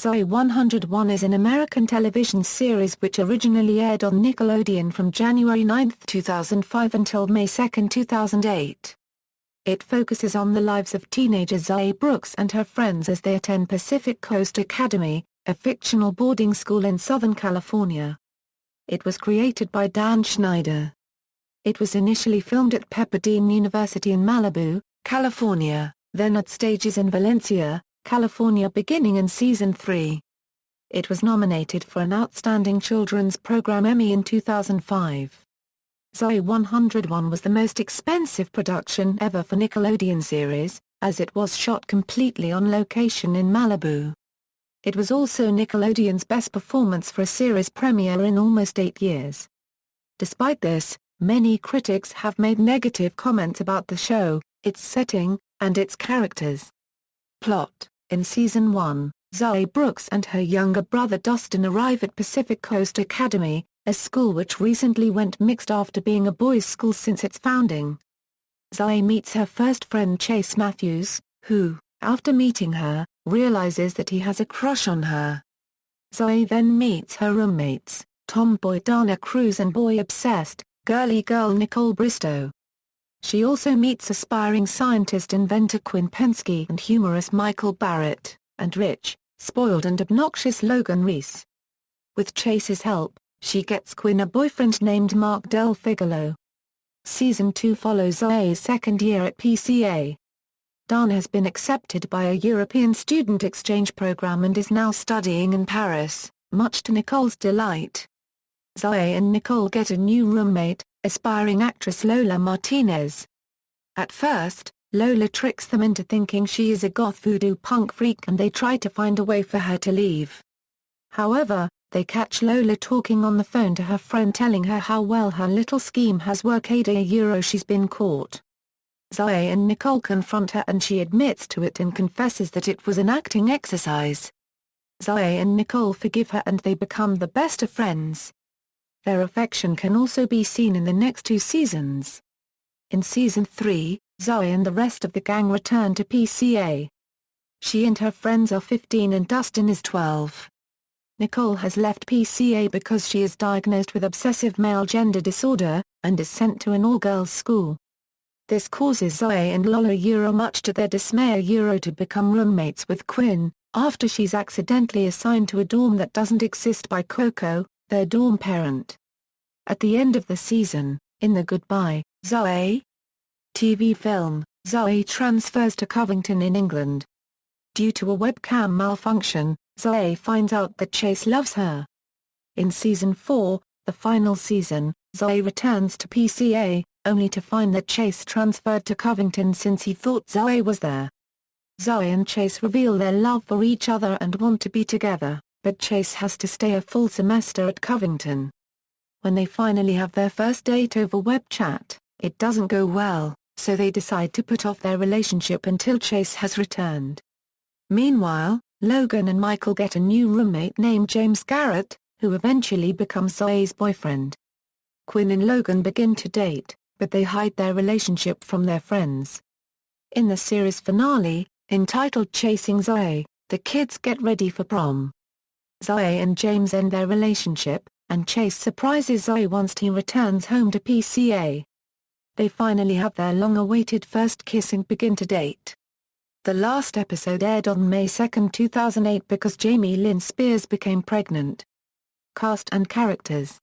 Zoey 101 is an American television series which originally aired on Nickelodeon from January 9, 2005 until May 2, 2008. It focuses on the lives of teenager Zoey Brooks and her friends as they attend Pacific Coast Academy, a fictional boarding school in Southern California. It was created by Dan Schneider. It was initially filmed at Pepperdine University in Malibu, California, then at stages in Valencia, California beginning in Season 3. It was nominated for an Outstanding Children's Program Emmy in 2005. Zoey 101 was the most expensive production ever for Nickelodeon series, as it was shot completely on location in Malibu. It was also Nickelodeon's best performance for a series premiere in almost 8 years. Despite this, many critics have made negative comments about the show, its setting, and its characters. Plot: in Season 1, Zoey Brooks and her younger brother Dustin arrive at Pacific Coast Academy, a school which recently went mixed after being a boys' school since its founding. Zoey meets her first friend Chase Matthews, who, after meeting her, realizes that he has a crush on her. Zoey then meets her roommates, tomboy Dana Cruz and boy-obsessed, girly girl Nicole Bristow. She also meets aspiring scientist inventor Quinn Pensky and humorous Michael Barrett, and rich, spoiled and obnoxious Logan Reese. With Chase's help, she gets Quinn a boyfriend named Mark Del Figolo. Season 2 follows Zoey's second year at PCA. Dan has been accepted by a European student exchange program and is now studying in Paris, much to Nicole's delight. Zoey and Nicole get a new roommate, aspiring actress Lola Martinez. At first, Lola tricks them into thinking she is a goth voodoo punk freak and they try to find a way for her to leave. However, they catch Lola talking on the phone to her friend telling her how well her little scheme has worked. She's been caught. Zoey and Nicole confront her and she admits to it and confesses that it was an acting exercise. Zoey and Nicole forgive her and they become the best of friends. Their affection can also be seen in the next 2 seasons. In Season 3, Zoey and the rest of the gang return to PCA. She and her friends are 15 and Dustin is 12. Nicole has left PCA because she is diagnosed with obsessive male gender disorder, and is sent to an all-girls school. This causes Zoey and Lola much to their dismay to become roommates with Quinn, after she's accidentally assigned to a dorm that doesn't exist by Coco, their dorm parent. At the end of the season, in the Goodbye, Zoey TV film, Zoey transfers to Covington in England. Due to a webcam malfunction, Zoey finds out that Chase loves her. In Season 4, the final season, Zoey returns to PCA, only to find that Chase transferred to Covington since he thought Zoey was there. Zoey and Chase reveal their love for each other and want to be together, but Chase has to stay a full semester at Covington. When they finally have their first date over web chat, it doesn't go well, so they decide to put off their relationship until Chase has returned. Meanwhile, Logan and Michael get a new roommate named James Garrett, who eventually becomes Zoey's boyfriend. Quinn and Logan begin to date, but they hide their relationship from their friends. In the series finale, entitled Chasing Zoey, the kids get ready for prom. Zoey and James end their relationship, and Chase surprises Zoey once he returns home to PCA. They finally have their long-awaited first kiss and begin to date. The last episode aired on May 2, 2008 because Lynn Spears became pregnant. Cast and characters.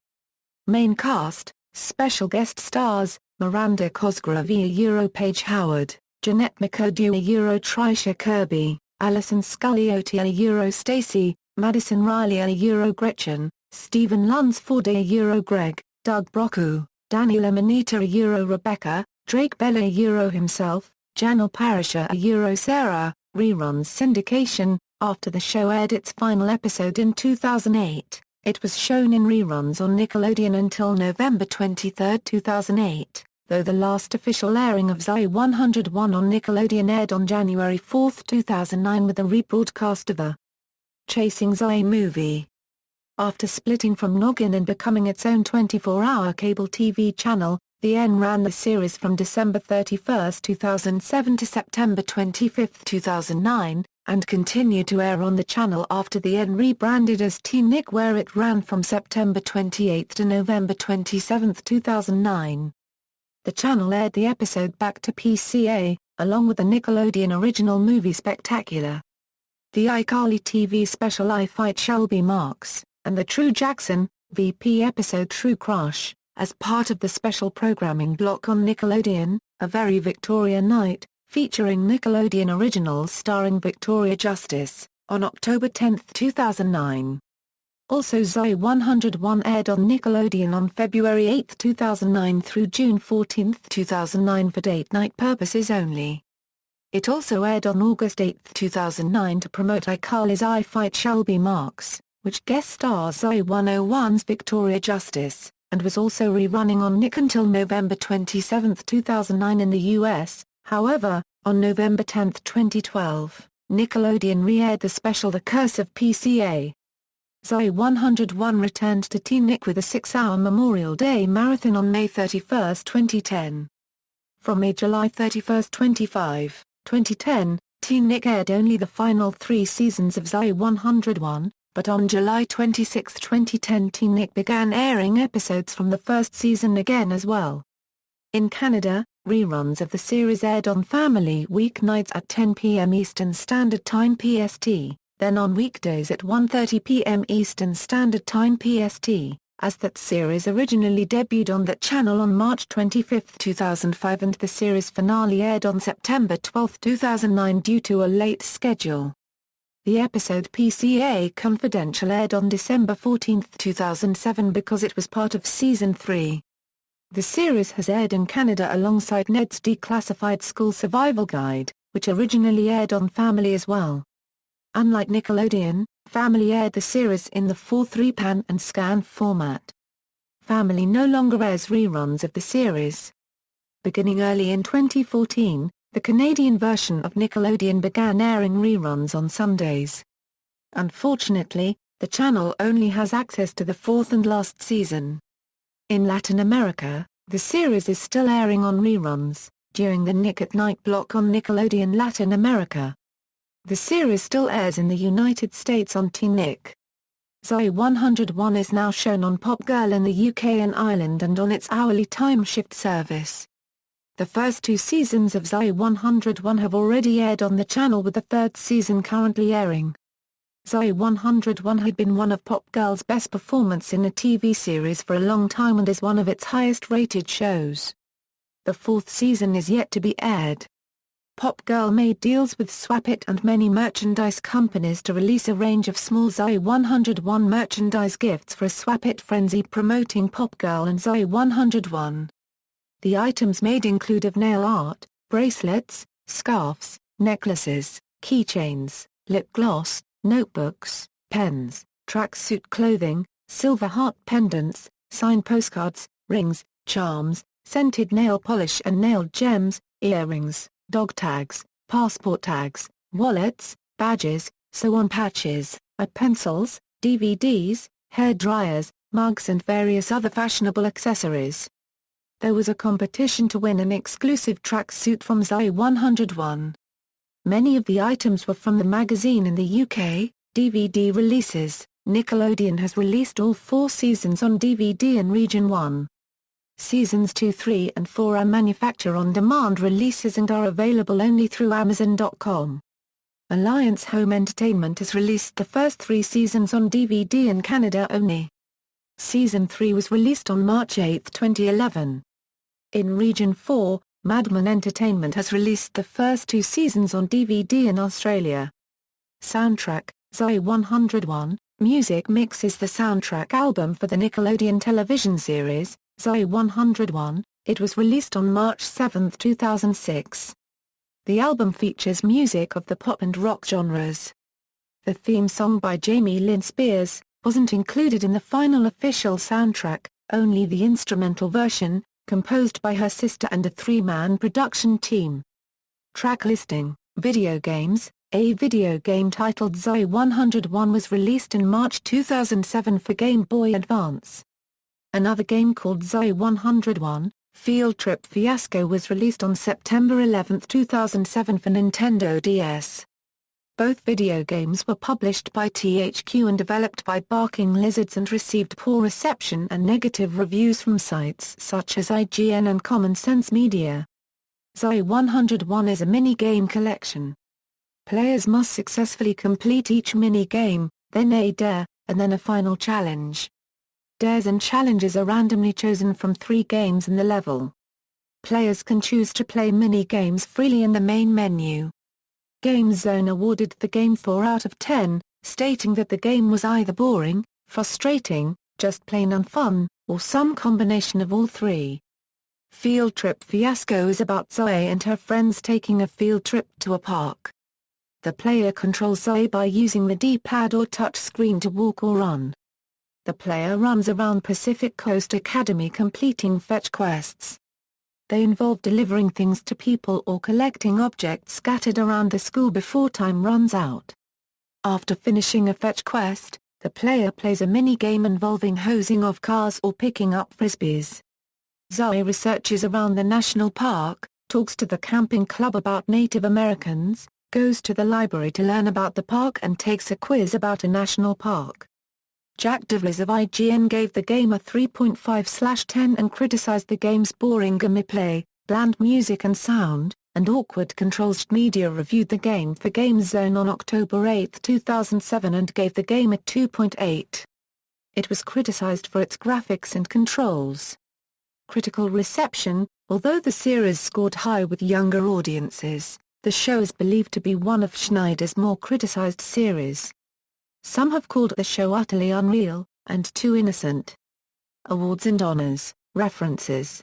Main cast, special guest stars, Miranda Cosgrove Paige Howard, Jeanette McAdoo Tricia Kirby, Alison Scully Stacey, Madison Riley Gretchen, Stephen Lunsford Greg, Doug Brocku, Daniela Manita Rebecca, Drake Bella himself, Janelle Parrish Sarah. Reruns syndication. After the show aired its final episode in 2008, it was shown in reruns on Nickelodeon until November 23, 2008, though the last official airing of Zoey 101 on Nickelodeon aired on January 4, 2009 with a rebroadcast of the Chasing Zoey movie. After splitting from Noggin and becoming its own 24-hour cable TV channel, the N ran the series from December 31, 2007 to September 25, 2009, and continued to air on the channel after the end rebranded as Teen Nick, where it ran from September 28 to November 27, 2009. The channel aired the episode Back to PCA, along with the Nickelodeon original movie Spectacular, the iCarly TV special I Fight Shelby Marks, and the True Jackson, VP episode True Crush, as part of the special programming block on Nickelodeon, A Very Victoria Night, featuring Nickelodeon originals starring Victoria Justice, on October 10, 2009. Also Zoey 101 aired on Nickelodeon on February 8, 2009 through June 14, 2009 for date-night purposes only. It also aired on August 8, 2009 to promote iCarly's I Fight Shelby Marks, which guest stars Zoey 101's Victoria Justice, and was also rerunning on Nick until November 27, 2009 in the US. However, on November 10, 2012, Nickelodeon re-aired the special The Curse of PCA. Zoey 101 returned to Teen Nick with a 6-hour Memorial Day marathon on May 31, 2010. From July 31, 2010, Teen Nick aired only the final 3 seasons of Zoey 101, but on July 26, 2010 Teen Nick began airing episodes from the first season again as well. In Canada, reruns of the series aired on Family weeknights at 10 p.m. Eastern Standard Time PST, then on weekdays at 1:30 p.m. Eastern Standard Time PST, as that series originally debuted on that channel on March 25, 2005 and the series finale aired on September 12, 2009 due to a late schedule. The episode PCA Confidential aired on December 14, 2007 because it was part of Season 3. The series has aired in Canada alongside Ned's Declassified School Survival Guide, which originally aired on Family as well. Unlike Nickelodeon, Family aired the series in the 4:3-pan and scan format. Family no longer airs reruns of the series. Beginning early in 2014, the Canadian version of Nickelodeon began airing reruns on Sundays. Unfortunately, the channel only has access to the 4th and last season. In Latin America, the series is still airing on reruns, during the Nick at Night block on Nickelodeon Latin America. The series still airs in the United States on Teen Nick. Zoey 101 is now shown on Pop Girl in the UK and Ireland and on its hourly time shift service. The first 2 seasons of Zoey 101 have already aired on the channel with the 3rd season currently airing. Zoey 101 had been one of Pop Girl's best performance in a TV series for a long time and is one of its highest-rated shows. The 4th season is yet to be aired. Pop Girl made deals with Swap It and many merchandise companies to release a range of small Zoey 101 merchandise gifts for a Swap It frenzy promoting Pop Girl and Zoey 101. The items made include of nail art, bracelets, scarves, necklaces, keychains, lip gloss, notebooks, pens, tracksuit clothing, silver heart pendants, signed postcards, rings, charms, scented nail polish and nailed gems, earrings, dog tags, passport tags, wallets, badges, sew-on patches, eye pencils, DVDs, hair dryers, mugs and various other fashionable accessories. There was a competition to win an exclusive tracksuit from Zoey 101. Many of the items were from the magazine in the UK. DVD releases. Nickelodeon has released all 4 seasons on DVD in Region 1. Seasons 2, 3 and 4 are manufacture-on-demand releases and are available only through Amazon.com. Alliance Home Entertainment has released the first 3 seasons on DVD in Canada only. Season 3 was released on March 8, 2011. In Region 4, Madman Entertainment has released the first 2 seasons on DVD in Australia. Soundtrack, Zoey 101, Music Mix is the soundtrack album for the Nickelodeon television series, Zoey 101. It was released on March 7, 2006. The album features music of the pop and rock genres. The theme song by Lynn Spears wasn't included in the final official soundtrack, only the instrumental version, composed by her sister and a 3-man production team. Track listing, video games. A video game titled Zoey 101 was released in March 2007 for Game Boy Advance. Another game called Zoey 101, Field Trip Fiasco was released on September 11, 2007 for Nintendo DS. Both video games were published by THQ and developed by Barking Lizards and received poor reception and negative reviews from sites such as IGN and Common Sense Media. Zoey 101 is a mini-game collection. Players must successfully complete each mini-game, then a dare, and then a final challenge. Dares and challenges are randomly chosen from 3 games in the level. Players can choose to play mini-games freely in the main menu. Game Zone awarded the game 4 out of 10, stating that the game was either boring, frustrating, just plain unfun, or some combination of all 3. Field Trip Fiasco is about Zoey and her friends taking a field trip to a park. The player controls Zoey by using the D-pad or touch screen to walk or run. The player runs around Pacific Coast Academy completing fetch quests. They involve delivering things to people or collecting objects scattered around the school before time runs out. After finishing a fetch quest, the player plays a mini-game involving hosing off cars or picking up frisbees. Zoey researches around the national park, talks to the camping club about Native Americans, goes to the library to learn about the park and takes a quiz about a national park. Jack DeVries of IGN gave the game a 3.5/10 and criticized the game's boring gameplay, bland music and sound, and awkward controls. Media reviewed the game for Game Zone on October 8, 2007 and gave the game a 2.8. It was criticized for its graphics and controls. Critical reception: although the series scored high with younger audiences, the show is believed to be one of Schneider's more criticized series. Some have called the show utterly unreal, and too innocent. Awards and honors, references.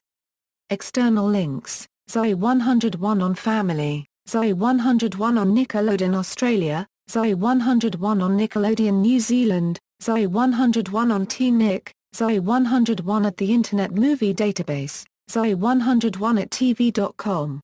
External links: Zoey 101 on Family, Zoey 101 on Nickelodeon Australia, Zoey 101 on Nickelodeon New Zealand, Zoey 101 on Teen Nick, Zoey 101 at the Internet Movie Database, Zoey 101 at TV.com.